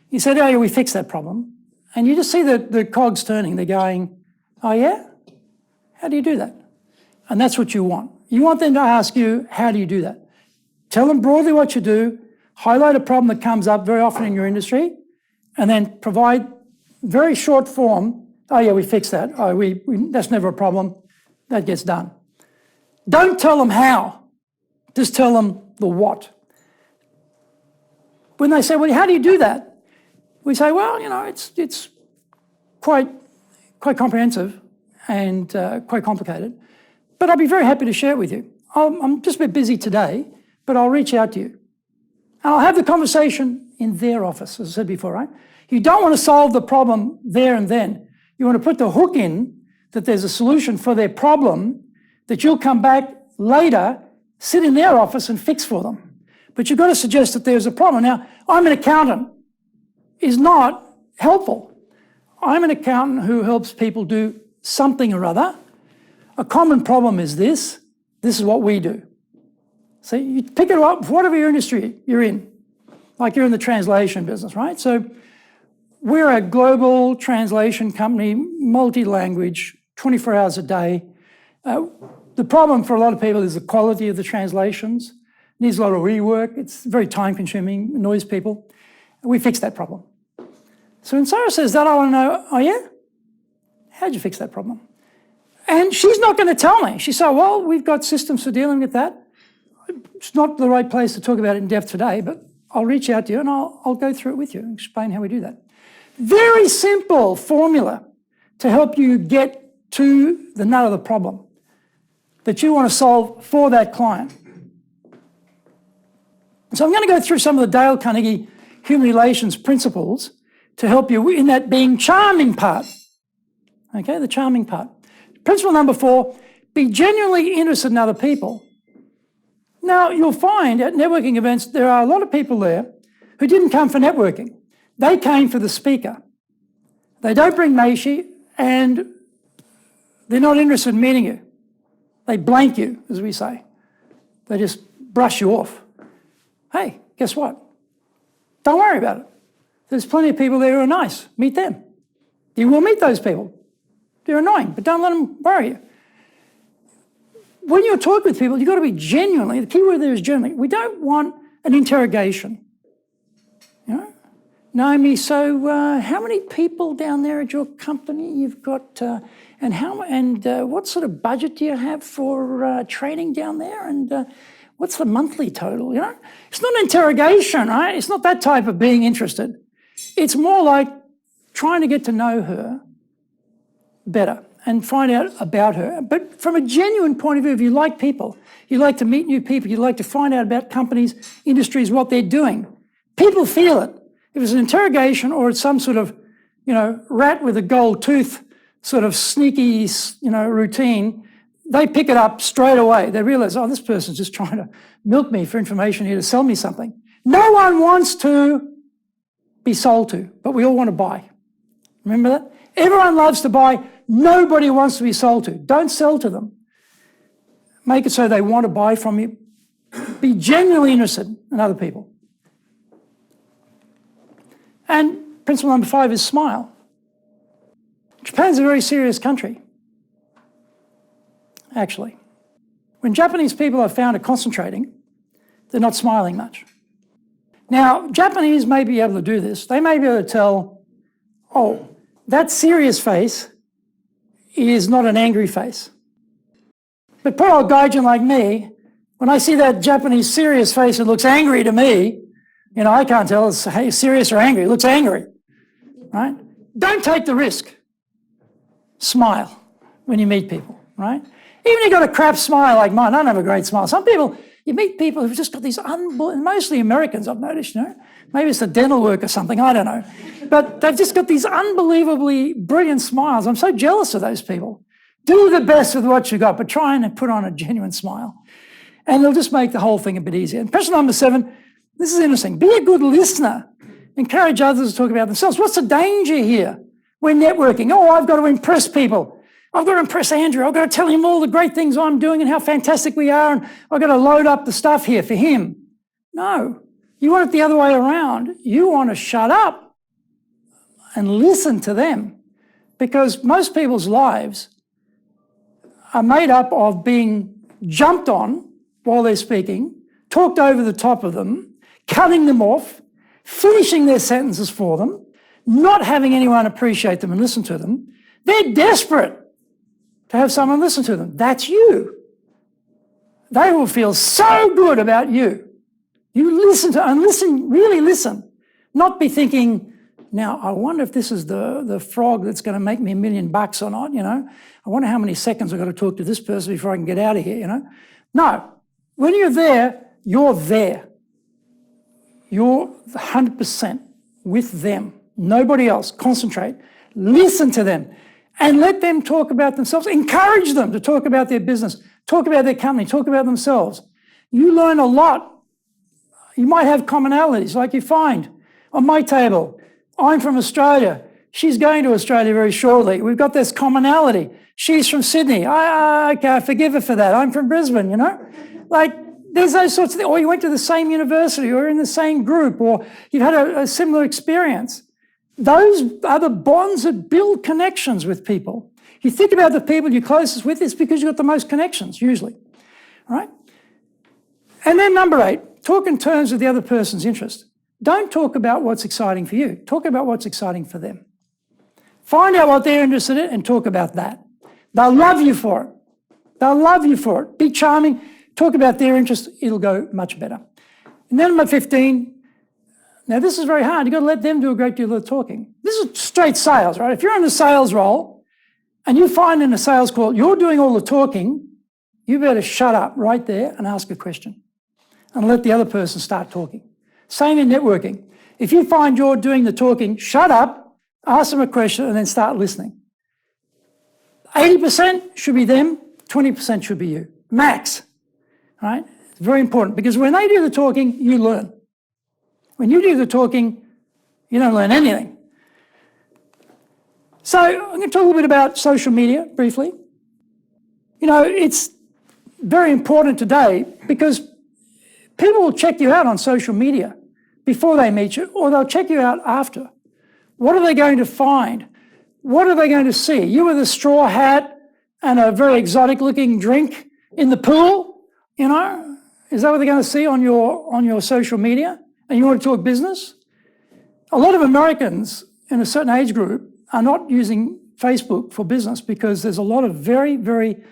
You say, oh yeah, we fixed that problem. And you just see the cogs turning. They're going, oh yeah? How do you do that? And that's what you want. You want them to ask you, how do you do that? Tell them broadly what you do, highlight a problem that comes up very often in your industry, and then provide very short form, oh yeah, we fixed that. Oh, that's never a problem. That gets done. Don't tell them how. Just tell them the what. When they say, well, how do you do that? We say, well, it's quite comprehensive and quite complicated, but I'll be very happy to share it with you. I'm just a bit busy today, but I'll reach out to you. And I'll have the conversation in their office, as I said before, right? You don't want to solve the problem there and then. You want to put the hook in that there's a solution for their problem that you'll come back later, sit in their office and fix for them. But you've got to suggest that there's a problem. Now, I'm an accountant is not helpful. I'm an accountant who helps people do something or other. A common problem is this. This is what we do. So you pick it up, whatever your industry you're in, like you're in the translation business, right? So we're a global translation company, multi-language, 24 hours a day. The problem for a lot of people is the quality of the translations. It needs a lot of rework. It's very time-consuming, annoys people. We fix that problem. So when Sarah says that, I want to know, oh yeah? How'd you fix that problem? And she's not going to tell me. She said, well, we've got systems for dealing with that. It's not the right place to talk about it in depth today, but I'll reach out to you and I'll go through it with you and explain how we do that. Very simple formula to help you get to the nut of the problem that you want to solve for that client. So I'm going to go through some of the Dale Carnegie human relations principles to help you in that being charming part. Okay, the charming part. Principle number 4, be genuinely interested in other people. Now, you'll find at networking events, there are a lot of people there who didn't come for networking. They came for the speaker. They don't bring Mainsheet and they're not interested in meeting you. They blank you, as we say. They just brush you off. Hey, guess what? Don't worry about it. There's plenty of people there who are nice. Meet them. You will meet those people. They're annoying, but don't let them worry you. When you're talking with people, you've got to be genuinely, the key word there is genuinely. We don't want an interrogation. Naomi, so how many people down there at your company you've got, and what sort of budget do you have for training down there, and what's the monthly total? It's not an interrogation, right? It's not that type of being interested. It's more like trying to get to know her better and find out about her. But from a genuine point of view, if you like people, you like to meet new people, you like to find out about companies, industries, what they're doing, people feel it. If it's an interrogation or it's some sort of, rat with a gold tooth sort of sneaky, routine, they pick it up straight away. They realize, oh, this person's just trying to milk me for information here to sell me something. No one wants to be sold to, but we all want to buy. Remember that? Everyone loves to buy. Nobody wants to be sold to. Don't sell to them. Make it so they want to buy from you. Be genuinely interested in other people. And principle number 5 is smile. Japan's a very serious country, actually. When Japanese people are found are concentrating, they're not smiling much. Now, Japanese may be able to do this. They may be able to tell, oh, that serious face is not an angry face. But poor old gaijin like me, when I see that Japanese serious face that looks angry to me, I can't tell it's serious or angry. It looks angry, right? Don't take the risk. Smile when you meet people, right? Even if you've got a crap smile like mine, I don't have a great smile. Some people, you meet people who've just got these mostly Americans, I've noticed, Maybe it's the dental work or something, I don't know. But they've just got these unbelievably brilliant smiles. I'm so jealous of those people. Do the best with what you got, but try and put on a genuine smile. And it'll just make the whole thing a bit easier. And principle number 7, this is interesting. Be a good listener. Encourage others to talk about themselves. What's the danger here? We're networking. Oh, I've got to impress people. I've got to impress Andrew. I've got to tell him all the great things I'm doing and how fantastic we are, and I've got to load up the stuff here for him. No, you want it the other way around. You want to shut up and listen to them, because most people's lives are made up of being jumped on while they're speaking, talked over the top of them, cutting them off, finishing their sentences for them, not having anyone appreciate them and listen to them. They're desperate to have someone listen to them. That's you. They will feel so good about you. You listen to, and listen, really listen. Not be thinking, now, I wonder if this is the frog that's going to make me $1 million or not, I wonder how many seconds I've got to talk to this person before I can get out of here, No. When you're there, you're there. You're 100% with them. Nobody else. Concentrate. Listen to them. And let them talk about themselves. Encourage them to talk about their business, talk about their company, talk about themselves. You learn a lot. You might have commonalities, like you find on my table. I'm from Australia. She's going to Australia very shortly. We've got this commonality. She's from Sydney. Okay, I forgive her for that. I'm from Brisbane, Like, there's those sorts of things. Or you went to the same university, or in the same group, or you've had a similar experience. Those are the bonds that build connections with people. You think about the people you're closest with, it's because you've got the most connections, usually, right? And then number 8, talk in terms of the other person's interest. Don't talk about what's exciting for you. Talk about what's exciting for them. Find out what they're interested in and talk about that. They'll love you for it. They'll love you for it. Be charming. Talk about their interest. It'll go much better. And then number 15, now this is very hard. You've got to let them do a great deal of the talking. This is straight sales, right? If you're in a sales role and you find in a sales call you're doing all the talking, you better shut up right there and ask a question and let the other person start talking. Same in networking. If you find you're doing the talking, shut up, ask them a question, and then start listening. 80% should be them, 20% should be you. Max, right? It's very important, because when they do the talking, you learn. When you do the talking, you don't learn anything. So I'm going to talk a little bit about social media briefly. It's very important today because people will check you out on social media before they meet you, or they'll check you out after. What are they going to find? What are they going to see? You with a straw hat and a very exotic-looking drink in the pool, Is that what they're going to see on your social media? And you want to talk business? A lot of Americans in a certain age group are not using Facebook for business because there's a lot of very, very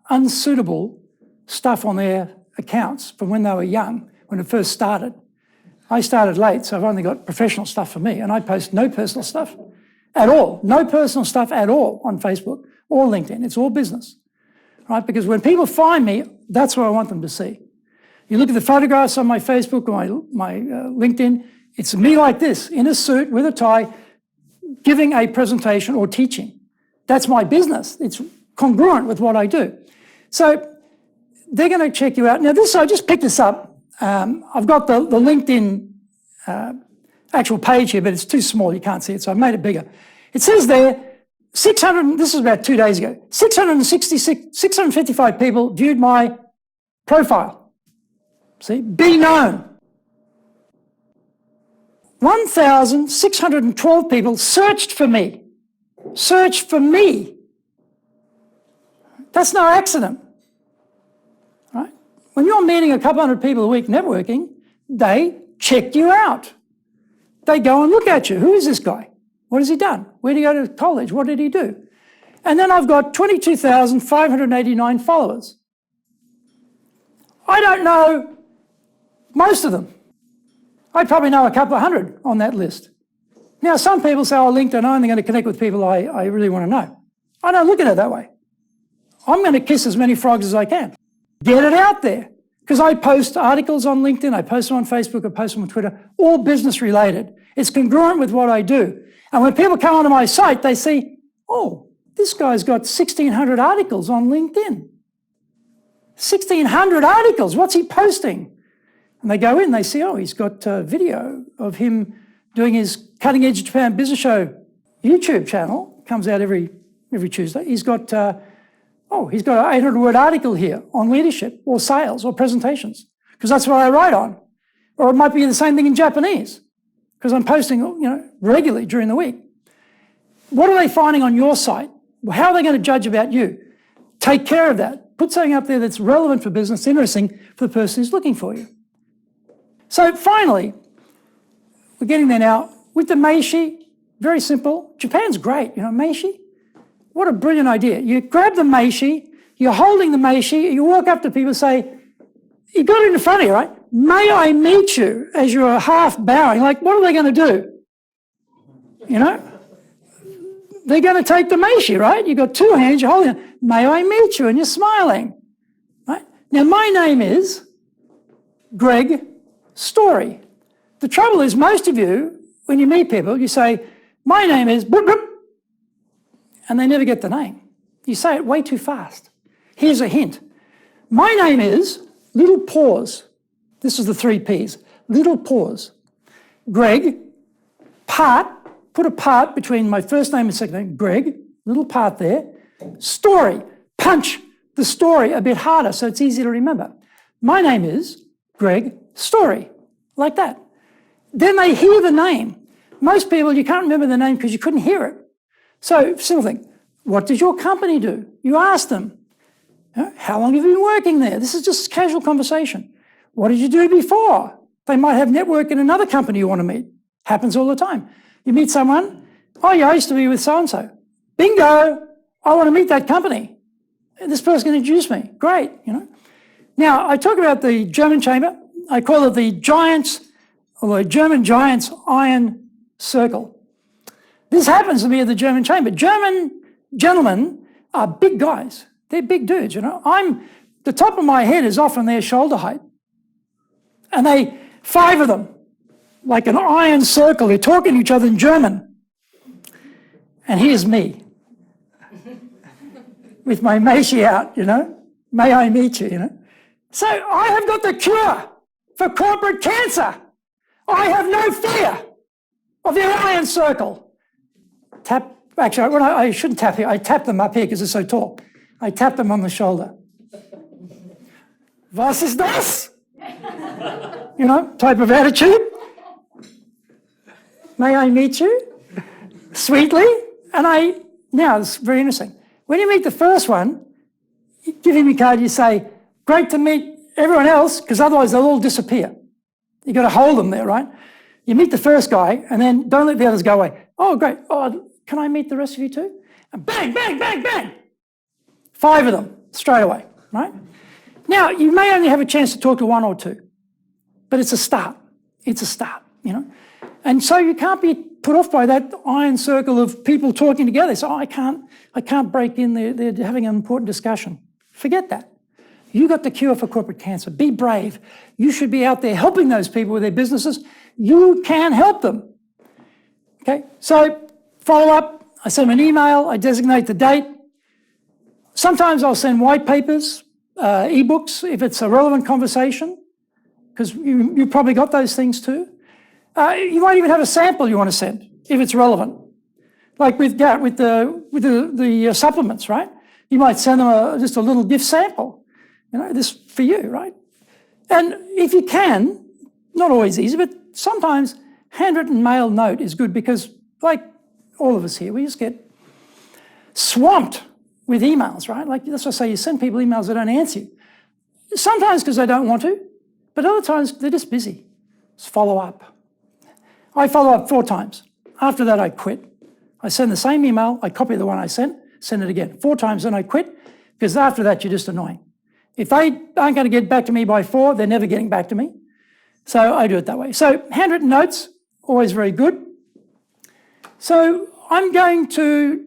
unsuitable stuff on their accounts from when they were young, when it first started. I started late, so I've only got professional stuff for me, and I post no personal stuff at all. No personal stuff at all on Facebook or LinkedIn. It's all business, right? Because when people find me, that's what I want them to see. You look at the photographs on my Facebook or my LinkedIn, it's me like this, in a suit with a tie, giving a presentation or teaching. That's my business. It's congruent with what I do. So they're going to check you out. Now I just picked this up. I've got the LinkedIn actual page here, but it's too small. You can't see it, so I've made it bigger. It says there, this is about 2 days ago, 655 people viewed my profile. See, be known. 1,612 people searched for me. Searched for me. That's no accident, right? When you're meeting a couple hundred people a week networking, they check you out. They go and look at you. Who is this guy? What has he done? Where did he go to college? What did he do? And then I've got 22,589 followers. I don't know most of them. I probably know a couple of hundred on that list. Now, some people say, oh, LinkedIn, I'm only going to connect with people I really want to know. I don't look at it that way. I'm going to kiss as many frogs as I can. Get it out there. Because I post articles on LinkedIn, I post them on Facebook, I post them on Twitter, all business related. It's congruent with what I do. And when people come onto my site, they see, oh, this guy's got 1,600 articles on LinkedIn. 1,600 articles, what's he posting? And they go in, they see, oh, he's got a video of him doing his Cutting Edge Japan Business Show YouTube channel, comes out every Tuesday. He's got an 800-word article here on leadership or sales or presentations, because that's what I write on. Or it might be the same thing in Japanese, because I'm posting, regularly during the week. What are they finding on your site? How are they going to judge about you? Take care of that. Put something up there that's relevant for business, interesting for the person who's looking for you. So finally, we're getting there now. With the Mainsheet, very simple. Japan's great, Mainsheet. What a brilliant idea. You grab the Mainsheet, you're holding the Mainsheet, you walk up to people and say, you got it in front of you, right? May I meet you? As you're half bowing, like, what are they going to do? They're going to take the Mainsheet, right? You've got two hands, you're holding it. May I meet you? And you're smiling, right? Now, my name is Greg Story. The trouble is, most of you, when you meet people, you say, my name is boop, boop, and they never get the name. You say it way too fast. Here's a hint. My name is, little pause. This is the 3 Ps. Little pause. Greg, part, put a part between my first name and second name, Greg, little part there. Story, punch the story a bit harder so it's easy to remember. My name is Greg Story, like that. Then they hear the name. Most people, you can't remember the name because you couldn't hear it. So, simple thing, what does your company do? You ask them, how long have you been working there? This is just casual conversation. What did you do before? They might have network in another company you want to meet. Happens all the time. You meet someone, oh yeah, I used to be with so-and-so. Bingo, I want to meet that company. This person can introduce me. Great, Now, I talk about the German chamber. I call it the German Giants Iron Circle. This happens to me at the German chamber. German gentlemen are big guys. They're big dudes, the top of my head is often their shoulder height. And 5 of them, like an iron circle, they're talking to each other in German. And here's me, with my Mainsheet out, May I meet you, So I have got the cure for corporate cancer. I have no fear of the iron circle. I shouldn't tap here. I tap them up here because they're so tall. I tap them on the shoulder. Was ist das? Type of attitude. May I meet you? Sweetly. And now it's very interesting. When you meet the first one, you give him your card, you say, great to meet everyone else, because otherwise they'll all disappear. You've got to hold them there, right? You meet the first guy, and then don't let the others go away. Oh, great. Oh, can I meet the rest of you too? And bang, bang, bang, bang. 5 of them straight away, right? Now, you may only have a chance to talk to 1 or 2, but it's a start. It's a start, And so you can't be put off by that iron circle of people talking together. So, I can't break in. They're having an important discussion. Forget that. You got the cure for corporate cancer. Be brave. You should be out there helping those people with their businesses. You can help them. Okay, so follow up. I send them an email. I designate the date. Sometimes I'll send white papers, ebooks, if it's a relevant conversation, because you probably got those things too. You might even have a sample you want to send, if it's relevant. Like with the supplements, right? You might send them just a little gift sample. This for you, right? And if you can, not always easy, but sometimes handwritten mail note is good because, like all of us here, we just get swamped with emails, right? Like that's what I say, you send people emails that don't answer you. Sometimes because they don't want to, but other times they're just busy. Just follow up. I follow up 4 times. After that, I quit. I send the same email, I copy the one I sent it again 4 times, then I quit, because after that, you're just annoying. If they aren't going to get back to me by 4, they're never getting back to me. So I do it that way. So handwritten notes, always very good. So I'm going to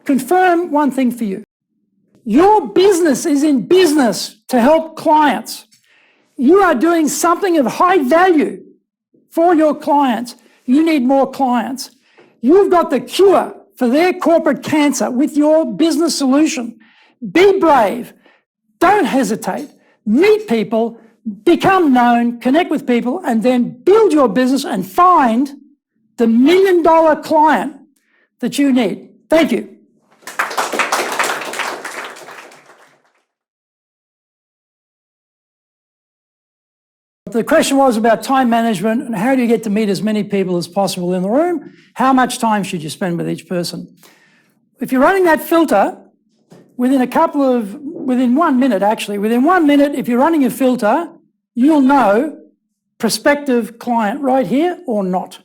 confirm one thing for you. Your business is in business to help clients. You are doing something of high value for your clients. You need more clients. You've got the cure for their corporate cancer with your business solution. Be brave. Don't hesitate. Meet people, become known, connect with people, and then build your business and find the $1 million client that you need. Thank you. The question was about time management and how do you get to meet as many people as possible in the room? How much time should you spend with each person? If you're running that filter, within 1 minute actually, within 1 minute, if you're running a filter, you'll know prospective client right here or not.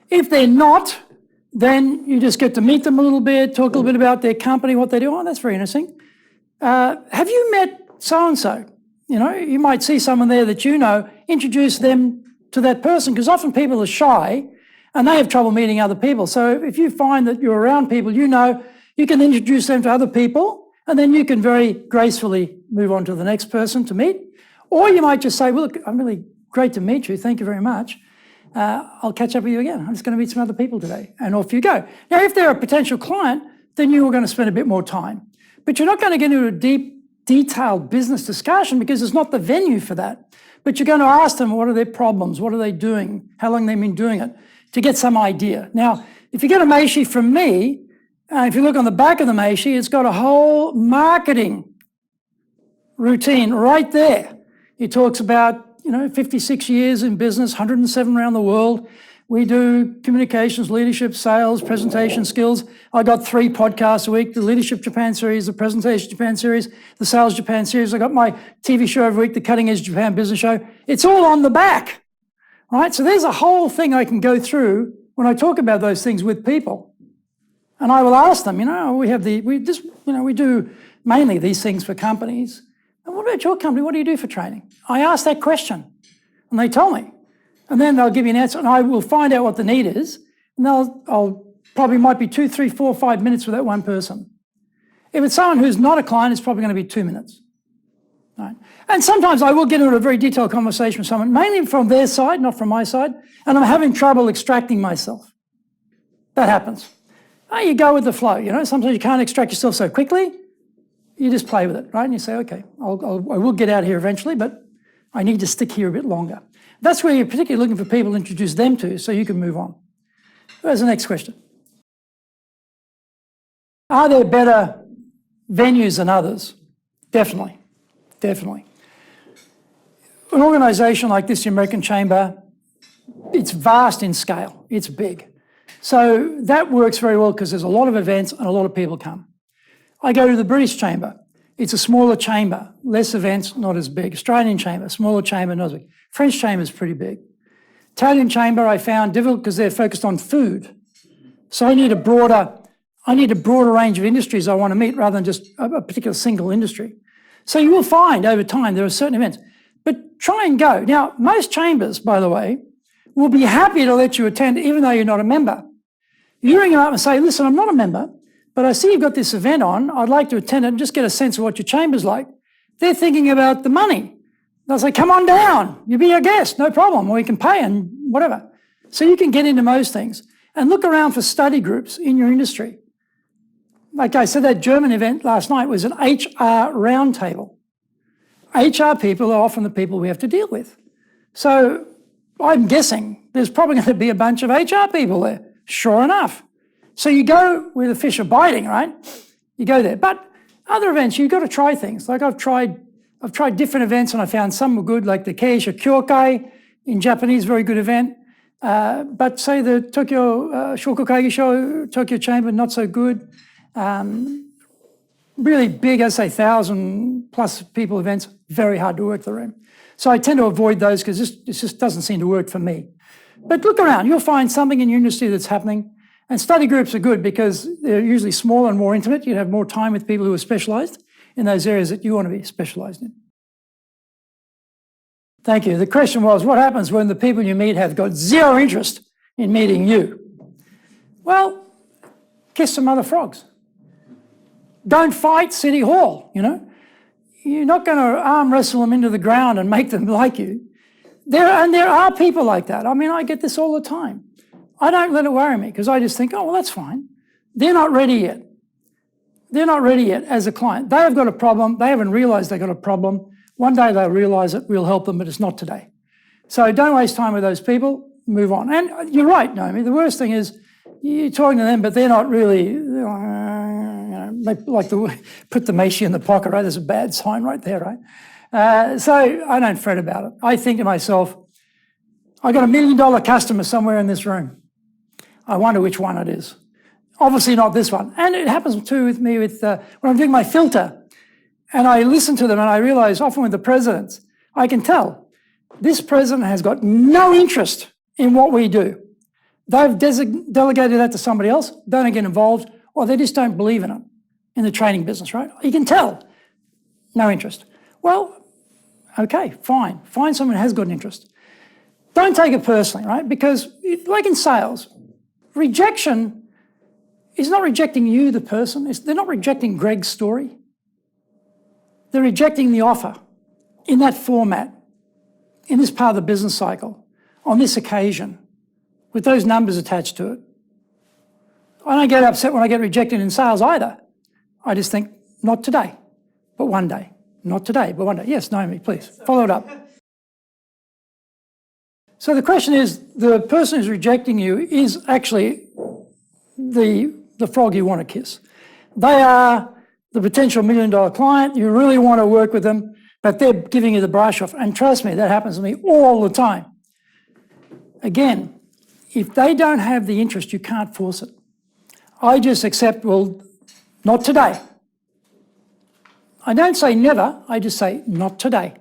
If they're not, then you just get to meet them a little bit, talk a little bit about their company, what they do. Oh, that's very interesting. Have you met so-and-so? You know, you might see someone there that you know, introduce them to that person, because often people are shy and they have trouble meeting other people. So if you find that you're around people, you know, you can introduce them to other people and then you can very gracefully move on to the next person to meet. Or you might just say, well, look, I'm really great to meet you. Thank you very much. I'll catch up with you again. I'm just going to meet some other people today. And off you go. Now, if they're a potential client, then you are going to spend a bit more time. But you're not going to get into a deep, detailed business discussion because it's not the venue for that. But you're going to ask them, what are their problems? What are they doing? How long they've been doing it? To get some idea. Now, if you get a Mainsheet from me, if you look on the back of the Mainsheet, it's got a whole marketing routine right there. It talks about, 56 years in business, 107 around the world. We do communications, leadership, sales, presentation skills. I got 3 podcasts a week, the Leadership Japan series, the Presentation Japan series, the Sales Japan series. I got my TV show every week, the Cutting Edge Japan Business Show. It's all on the back, right? So there's a whole thing I can go through when I talk about those things with people. And I will ask them, we do mainly these things for companies. And what about your company? What do you do for training? I ask that question and they tell me. And then they'll give you an answer and I will find out what the need is. And I'll probably might be 2, 3, 4, 5 minutes with that one person. If it's someone who's not a client, it's probably going to be 2 minutes. Right? And sometimes I will get into a very detailed conversation with someone, mainly from their side, not from my side, and I'm having trouble extracting myself. That happens. You go with the flow, Sometimes you can't extract yourself so quickly. You just play with it, right? And you say, okay, I will get out here eventually, but I need to stick here a bit longer. That's where you're particularly looking for people to introduce them to so you can move on. Where's the next question? Are there better venues than others? Definitely. An organisation like this, the American Chamber, it's vast in scale. It's big. So that works very well because there's a lot of events and a lot of people come. I go to the British Chamber. It's a smaller chamber, less events, not as big. Australian Chamber, smaller chamber, not as big. French Chamber is pretty big. Italian Chamber I found difficult because they're focused on food. So I need a broader range of industries I want to meet rather than just a particular single industry. So you will find over time there are certain events, but try and go. Now, most chambers, by the way, will be happy to let you attend even though you're not a member. You ring them up and say, listen, I'm not a member, but I see you've got this event on. I'd like to attend it and just get a sense of what your chamber's like. They're thinking about the money. They'll say, come on down. You be a guest, no problem. Or you can pay and whatever. So you can get into most things. And look around for study groups in your industry. Like I said, that German event last night was an HR roundtable. HR people are often the people we have to deal with. So I'm guessing there's probably going to be a bunch of HR people there. Sure enough. So you go where the fish are biting, right? You go there. But other events, you've got to try things. Like I've tried different events and I found some were good, like the Keisha Kyokai in Japanese, very good event. But say the Tokyo Shokokaigi show, Tokyo Chamber, not so good. Really big, I say 1,000+ people events, very hard to work the room. So I tend to avoid those because this just doesn't seem to work for me. But look around, you'll find something in your industry that's happening. And study groups are good because they're usually smaller and more intimate. You have more time with people who are specialised in those areas that you want to be specialised in. Thank you. The question was, what happens when the people you meet have got zero interest in meeting you? Well, kiss some other frogs. Don't fight City Hall, you know. You're not going to arm wrestle them into the ground and make them like you. There are people like that. I mean, I get this all the time. I don't let it worry me because I just think, oh, well, that's fine. They're not ready yet. They're not ready yet as a client. They have got a problem. They haven't realised they've got a problem. One day they'll realise it. We'll help them, but it's not today. So don't waste time with those people. Move on. And you're right, Naomi. The worst thing is you're talking to them, but they're not really, they like to put the Mainsheet in the pocket, right? There's a bad sign right there, right? So I don't fret about it. I think to myself, I got $1 million customer somewhere in this room. I wonder which one it is. Obviously not this one. And it happens too with me with when I'm doing my filter and I listen to them and I realize often with the presidents, I can tell this president has got no interest in what we do. They've delegated that to somebody else, don't get involved, or they just don't believe in it, in the training business, right? You can tell, no interest. Well, okay, fine. Find someone who has got an interest. Don't take it personally, right? Because like in sales, rejection is not rejecting you, the person. They're not rejecting Greg's story. They're rejecting the offer in that format, in this part of the business cycle, on this occasion, with those numbers attached to it. I don't get upset when I get rejected in sales either. I just think, not today, but one day. Not today, but one day. Yes, Naomi, please, follow it up. So the question is, the person who's rejecting you is actually the frog you want to kiss. They are the potential $1 million client. You really want to work with them, but they're giving you the brush off. And trust me, that happens to me all the time. Again, if they don't have the interest, you can't force it. I just accept, well, not today. I don't say never, I just say not today.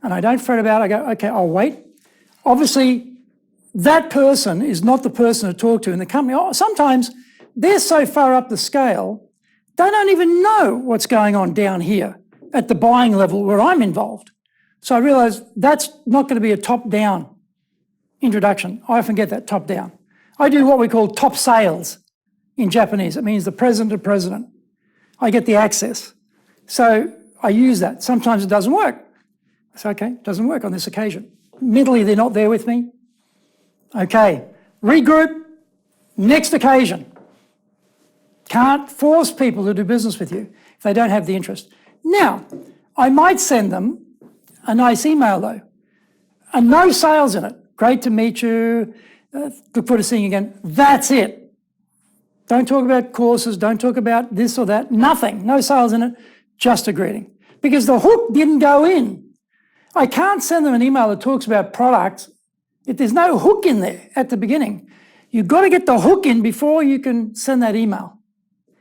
And I don't fret about it, I go, okay, I'll wait. Obviously, that person is not the person to talk to in the company. Sometimes they're so far up the scale, they don't even know what's going on down here at the buying level where I'm involved. So I realize that's not going to be a top-down introduction. I often get that top-down. I do what we call top sales in Japanese. It means the president to president. I get the access. So I use that. Sometimes it doesn't work. I say, okay, it doesn't work on this occasion. Mentally, they're not there with me. Okay, regroup, next occasion. Can't force people to do business with you if they don't have the interest. Now, I might send them a nice email though, and no sales in it. Great to meet you, look forward to seeing you again. That's it. Don't talk about courses, don't talk about this or that, nothing, no sales in it, just a greeting. Because the hook didn't go in. I can't send them an email that talks about products if there's no hook in there at the beginning. You've got to get the hook in before you can send that email.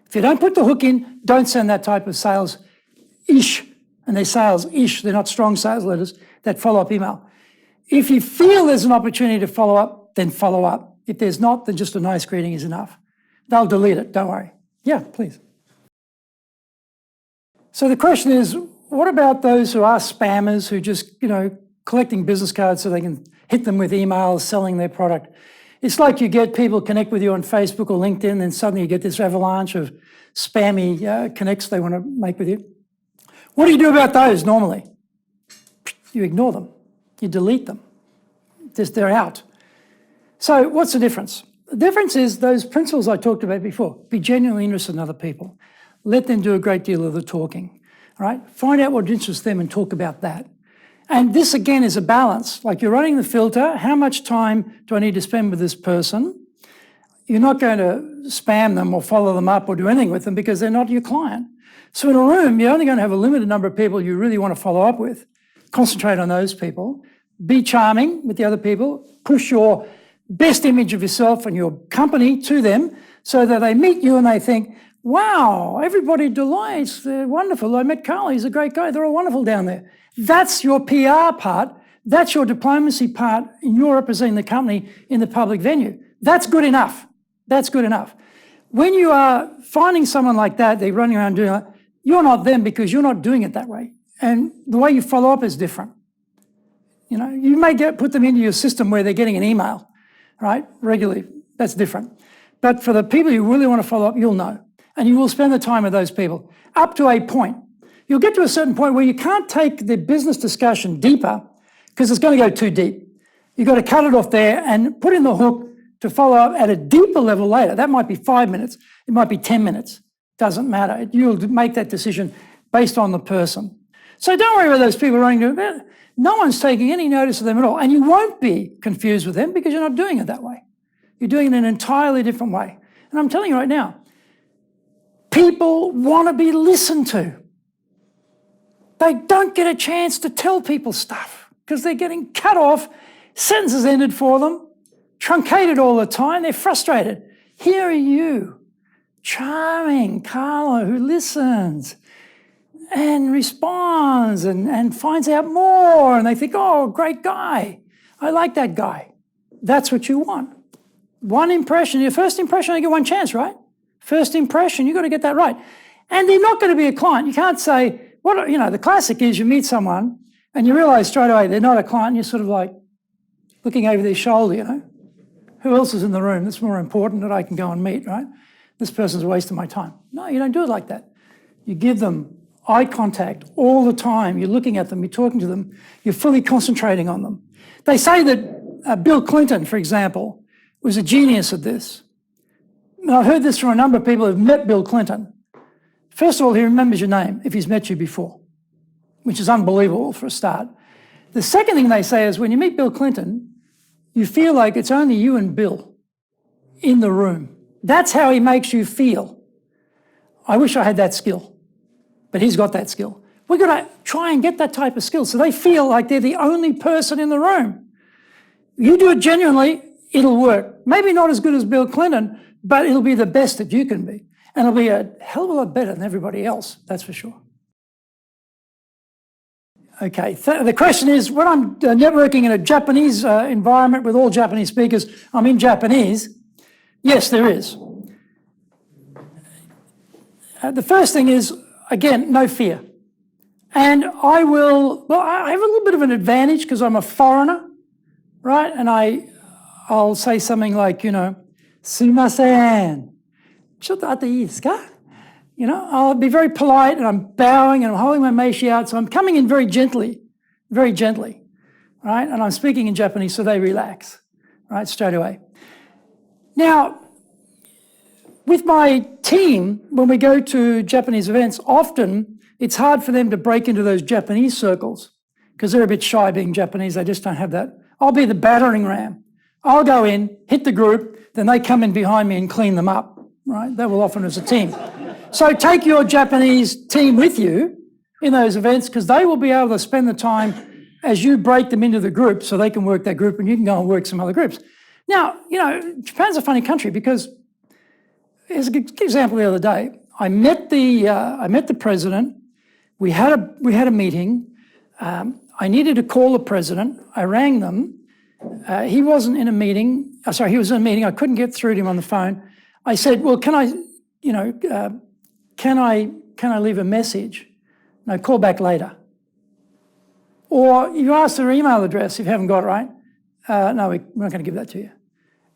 If you don't put the hook in, don't send that type of sales-ish, and they're sales-ish, they're not strong sales letters, that follow-up email. If you feel there's an opportunity to follow up, then follow up. If there's not, then just a nice greeting is enough. They'll delete it, don't worry. Yeah, please. So the question is, what about those who are spammers who just, collecting business cards so they can hit them with emails selling their product? It's like you get people connect with you on Facebook or LinkedIn, and suddenly you get this avalanche of spammy connects they want to make with you. What do you do about those normally? You ignore them. You delete them. They're out. So what's the difference? The difference is those principles I talked about before. Be genuinely interested in other people. Let them do a great deal of the talking. All right? Find out what interests them and talk about that. And this, again, is a balance. Like you're running the filter. How much time do I need to spend with this person? You're not going to spam them or follow them up or do anything with them because they're not your client. So in a room, you're only going to have a limited number of people you really want to follow up with. Concentrate on those people. be charming with the other people, push your best image of yourself and your company to them so that they meet you and they think, wow, everybody delights, they're wonderful. I met Carl, he's a great guy, they're all wonderful down there. That's your PR part. That's your diplomacy part, and you're representing the company in the public venue. That's good enough. That's good enough. When you are finding someone like that, they're running around doing it, you're not them because you're not doing it that way. And the way you follow up is different. You know, you may put them into your system where they're getting an email, right, regularly. That's different. But for the people you really want to follow up, you'll know. And you will spend the time with those people up to a point. You'll get to a certain point where you can't take the business discussion deeper because it's going to go too deep. You've got to cut it off there and put in the hook to follow up at a deeper level later. That might be 5 minutes. It might be 10 minutes. Doesn't matter. You'll make that decision based on the person. So don't worry about those people running to it. No one's taking any notice of them at all. And you won't be confused with them because you're not doing it that way. You're doing it in an entirely different way. And I'm telling you right now, people want to be listened to. They don't get a chance to tell people stuff because they're getting cut off, sentences ended for them, truncated all the time, they're frustrated. Here are you, charming Carlo, who listens and responds and finds out more, and they think, oh, great guy, I like that guy. That's what you want. One impression, your first impression, you get one chance, right? First impression, you've got to get that right. And they're not going to be a client. You can't say, the classic is you meet someone and you realise straight away they're not a client, and you're sort of like looking over their shoulder, Who else is in the room that's more important that I can go and meet, right? This person's a waste of my time. No, you don't do it like that. You give them eye contact all the time. You're looking at them, you're talking to them, you're fully concentrating on them. They say that Bill Clinton, for example, was a genius at this. And I've heard this from a number of people who've met Bill Clinton. First of all, he remembers your name if he's met you before, which is unbelievable for a start. The second thing they say is when you meet Bill Clinton, you feel like it's only you and Bill in the room. That's how he makes you feel. I wish I had that skill, but he's got that skill. We've got to try and get that type of skill so they feel like they're the only person in the room. You do it genuinely, it'll work. Maybe not as good as Bill Clinton, but it'll be the best that you can be. And it'll be a hell of a lot better than everybody else, that's for sure. Okay, the question is, when I'm networking in a Japanese environment with all Japanese speakers, I'm in Japanese. Yes, there is. The first thing is, again, no fear. And I have a little bit of an advantage because I'm a foreigner, right? And I'll say something like, sumimasen, chotto atte ii desu ka? I'll be very polite and I'm bowing and I'm holding my Mainsheet out. So I'm coming in very gently, right? And I'm speaking in Japanese so they relax, right, straight away. Now, with my team, when we go to Japanese events, often it's hard for them to break into those Japanese circles because they're a bit shy being Japanese. They just don't have that. I'll be the battering ram. I'll go in, hit the group, then they come in behind me and clean them up, right? That will often as a team. So take your Japanese team with you in those events because they will be able to spend the time as you break them into the group so they can work that group and you can go and work some other groups. Now, Japan's a funny country because, as a good example the other day, I met the president. We had a meeting. I needed to call the president. I rang them. He wasn't in a meeting. He was in a meeting. I couldn't get through to him on the phone. I said, well, can I leave a message? No, call back later. Or you ask their email address if you haven't got it right. No, we're not going to give that to you.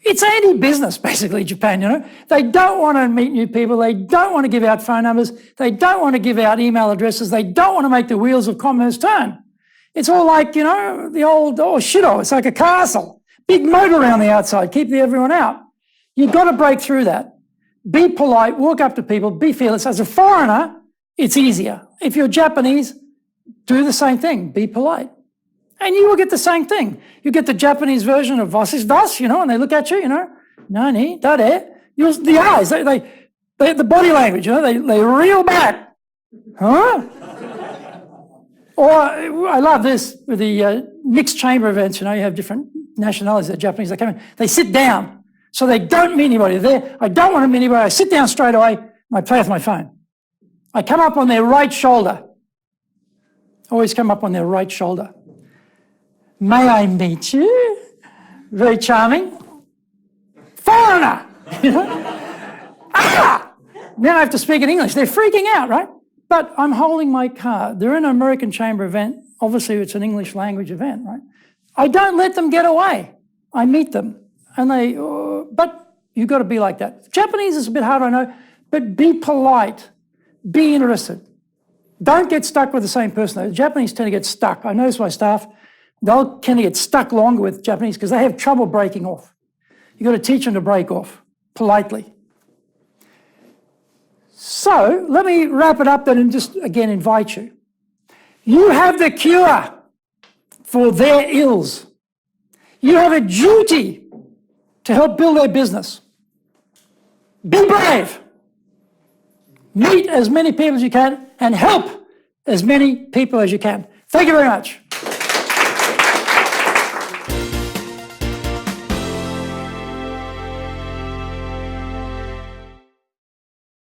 It's anti-business, basically, Japan, They don't want to meet new people. They don't want to give out phone numbers. They don't want to give out email addresses. They don't want to make the wheels of commerce turn. It's all like, the old, it's like a castle. Big moat around the outside, keep everyone out. You've got to break through that. Be polite, walk up to people, be fearless. As a foreigner, it's easier. If you're Japanese, do the same thing, be polite. And you will get the same thing. You get the Japanese version of was ist das, and they look at you, nani, dare. The eyes, the body language, they reel back. Huh? Or I love this with the mixed chamber events. You know, you have different nationalities. The Japanese, they come in, they sit down, so they don't meet anybody. I don't want to meet anybody. I sit down straight away, and I play with my phone. I come up on their right shoulder. Always come up on their right shoulder. May I meet you? Very charming. Foreigner! You know? Ah! Now I have to speak in English. They're freaking out, right? But I'm holding my card. They're in an American Chamber event. Obviously, it's an English language event, right? I don't let them get away. I meet them. And but you've got to be like that. Japanese is a bit hard, I know, but be polite. Be interested. Don't get stuck with the same person. The Japanese tend to get stuck. I notice my staff, they'll tend to get stuck longer with Japanese because they have trouble breaking off. You've got to teach them to break off politely. So let me wrap it up then and just again invite you. You have the cure for their ills. You have a duty to help build their business. Be brave. Meet as many people as you can and help as many people as you can. Thank you very much.